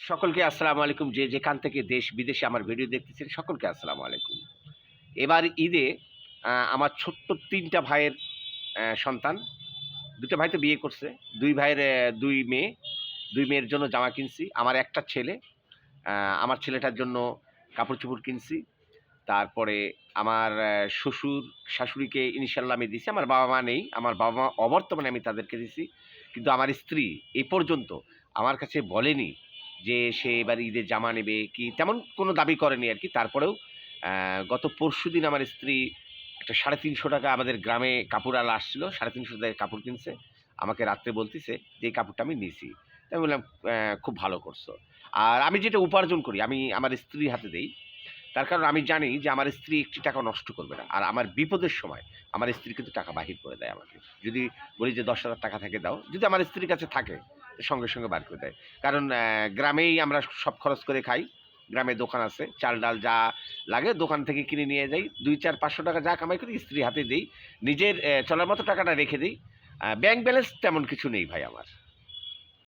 সকলকে আসসালামু আলাইকুম। যে যেখান থেকে দেশ বিদেশে আমার ভিডিও দেখতেছেন সকলকে আসসালামু আলাইকুম। এবার ঈদে আমার ছোট্ট ৩ টা ভাইয়ের সন্তান। ২ টা ভাই তো বিয়ে করছে। ২ ভাইয়ের ২ মেয়ে। ২ মেয়ের জন্য জামা কিনছি। আমার একটা ছেলে। আ আমার ছেলেটার জন্য কাপড়-চোপড় কিনছি। তারপরে আমার শ্বশুর-শাশুড়িকে ইনশাআল্লাহ আমি দিছি। আমার বাবা-মা নেই। আমার বাবা-মা অবর্তমানে আমি তাদেরকে দিছি। কিন্তু আমার স্ত্রী এ পর্যন্ত আমার কাছে বলেনি যে সে এবার ঈদে জামা নেবে কি তেমন কোনো দাবি করেনি আরকি। তারপরেও গত পরশুদিন আমার স্ত্রী একটা ৳৩৫০ আমাদের গ্রামে কাপড়ওয়ালা আসছিল। ৳৩৫০ দিয়ে কাপড় কিনছে। আমাকে রাত্রে বলতিছে যে, "এই কাপড়টা আমি নিছি।" তো আমি বললাম, খুব ভালো করছো।" আর আমি যেটা উপার্জন করি আমি আমার স্ত্রীর হাতে দেই। তার কারণ আমি জানি যে আমার স্ত্রী একটি টাকা নষ্ট করবে না। আর আমার বিপদের সময় আমার স্ত্রী কিন্তু টাকা বাহির করে দেয় আমাকে। যদি বলি যে ৳১০,০০০ থাকে দাও, যদি আমার স্ত্রীর কাছে থাকে সঙ্গে, সঙ্গে বার করে দেয়। কারণ গ্রামেই আমরা সব খরচ করে খাই। গ্রামে দোকান আছে। চাল-ডাল যা লাগে দোকান থেকে কিনে নিয়ে যাই। ২, ৪, ৳৫০০ যা কামাই করি স্ত্রীর হাতে দেই। নিজের চলার মতো টাকাটা রেখে দেই। ব্যাংক ব্যালেন্স তেমন কিছু নেই ভাই আমার।